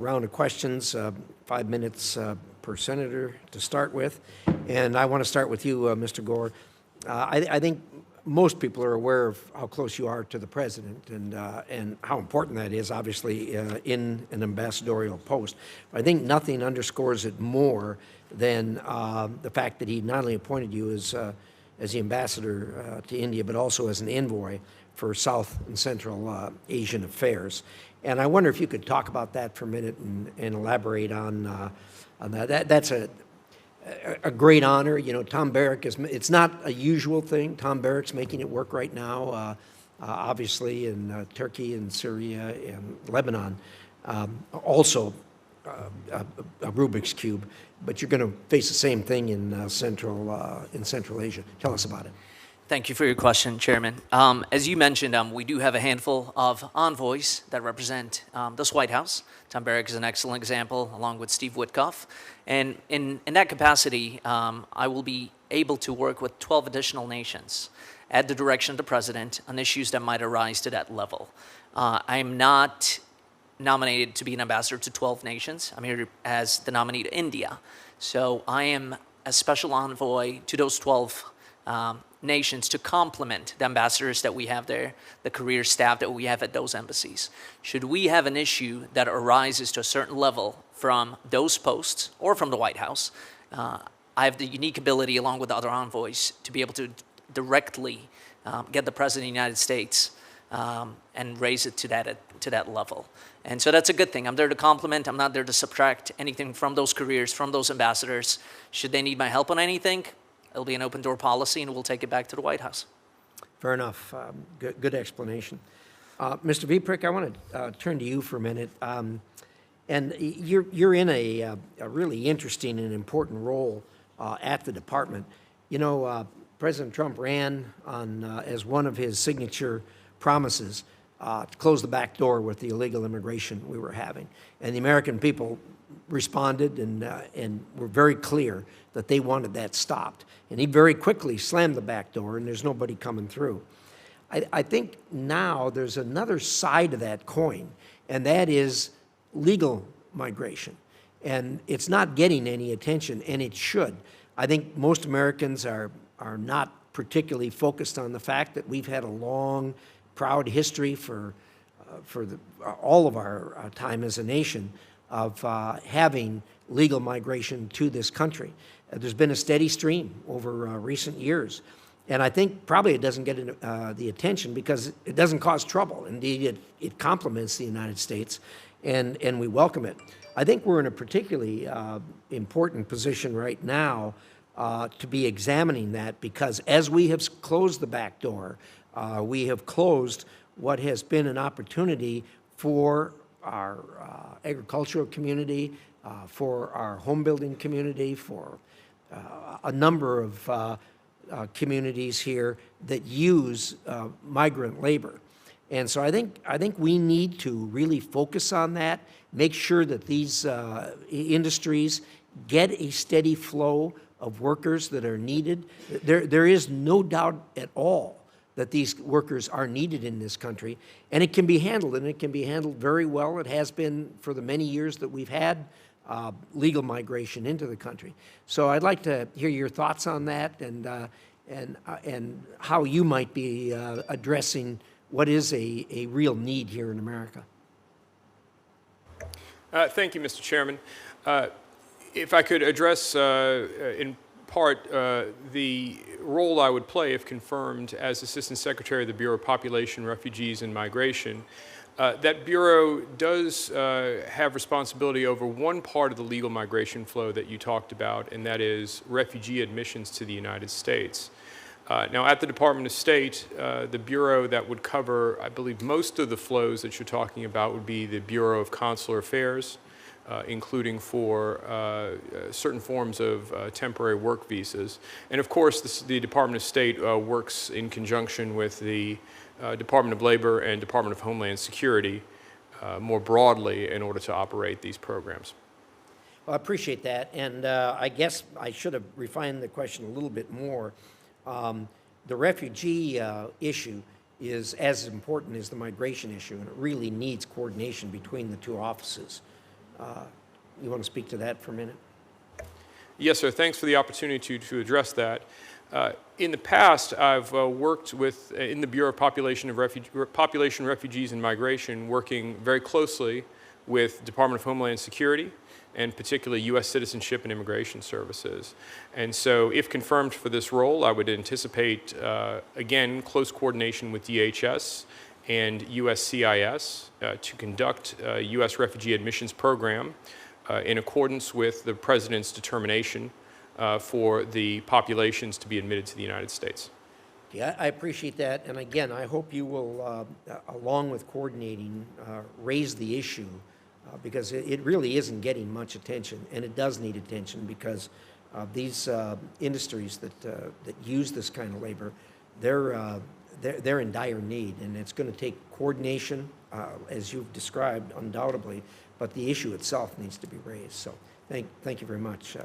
Round of questions, 5 minutes per senator to start with. And I want to start with you, Mr. Gore. I think most people are aware of how close you are to the president and how important that is, obviously, in an ambassadorial post. I think nothing underscores it more than the fact that he not only appointed you as the ambassador to India, but also as an envoy for South and Central Asian affairs. And I wonder if you could talk about that for a minute and elaborate on that. That's a great honor. You know, Tom Barrack it's not a usual thing. Tom Barrack's making it work right now, obviously in Turkey and Syria and Lebanon. Also a Rubik's Cube, but you're going to face the same thing in Central Asia. Tell us about it. Thank you for your question, Chairman. As you mentioned, we do have a handful of envoys that represent this White House. Tom Barrack is an excellent example, along with Steve Witkoff. And in that capacity, I will be able to work with 12 additional nations at the direction of the President on issues that might arise to that level. I am not nominated to be an ambassador to 12 nations. I'm here as the nominee to India. So I am a special envoy to those 12 nations to complement the ambassadors that we have there, the career staff that we have at those embassies. Should we have an issue that arises to a certain level from those posts or from the White House, I have the unique ability, along with the other envoys, to be able to directly get the President of the United States and raise it to that level. And so that's a good thing. I'm there to complement. I'm not there to subtract anything from those careers, from those ambassadors. Should they need my help on anything, it'll be an open door policy, and we'll take it back to the White House. Fair enough. Good explanation. Mr. Veprek, I want to turn to you for a minute. And you're in a really interesting and important role at the department. You know, President Trump ran on as one of his signature promises to close the back door with the illegal immigration we were having. And the American people responded and were very clear that they wanted that stopped. And he very quickly slammed the back door, and there's nobody coming through. I think now there's another side of that coin, and that is legal migration. And it's not getting any attention, and it should. I think most Americans are not particularly focused on the fact that we've had a long, proud history for all of our time as a nation of having legal migration to this country. There's been a steady stream over recent years. And I think probably it doesn't get the attention because it doesn't cause trouble. Indeed, it complements the United States, and we welcome it. I think we're in a particularly important position right now to be examining that, because as we have closed the back door, we have closed what has been an opportunity for our agricultural community, for our home building community, for a number of communities here that use migrant labor. And so I think we need to really focus on that, make sure that these industries get a steady flow of workers that are needed. There is no doubt at all that these workers are needed in this country, and it can be handled, and it can be handled very well. It has been for the many years that we've had legal migration into the country. So I'd like to hear your thoughts on that and how you might be addressing what is a real need here in America. Thank you, Mr. Chairman. If I could address in part the role I would play if confirmed as Assistant Secretary of the Bureau of Population, Refugees, and Migration. That Bureau does have responsibility over one part of the legal migration flow that you talked about, and that is refugee admissions to the United States. Now, at the Department of State, the Bureau that would cover, I believe, most of the flows that you're talking about would be the Bureau of Consular Affairs, including for certain forms of temporary work visas. And of course, the Department of State works in conjunction with the Department of Labor and Department of Homeland Security more broadly in order to operate these programs. Well, I appreciate that, and I guess I should have refined the question a little bit more. The refugee issue is as important as the migration issue, and it really needs coordination between the two offices. You want to speak to that for a minute? Yes, sir. Thanks for the opportunity to address that. In the past, I've worked with, in the Bureau of Population, Refugees, and Migration, working very closely with Department of Homeland Security, and particularly U.S. Citizenship and Immigration Services. And so if confirmed for this role, I would anticipate, again, close coordination with DHS and USCIS to conduct a U.S. refugee admissions program in accordance with the President's determination for the populations to be admitted to the United States. Yeah, I appreciate that, and again, I hope you will, along with coordinating, raise the issue, because it really isn't getting much attention, and it does need attention, because these industries that use this kind of labor, they're in dire need, and it's going to take coordination, as you've described, undoubtedly, but the issue itself needs to be raised. So thank you very much.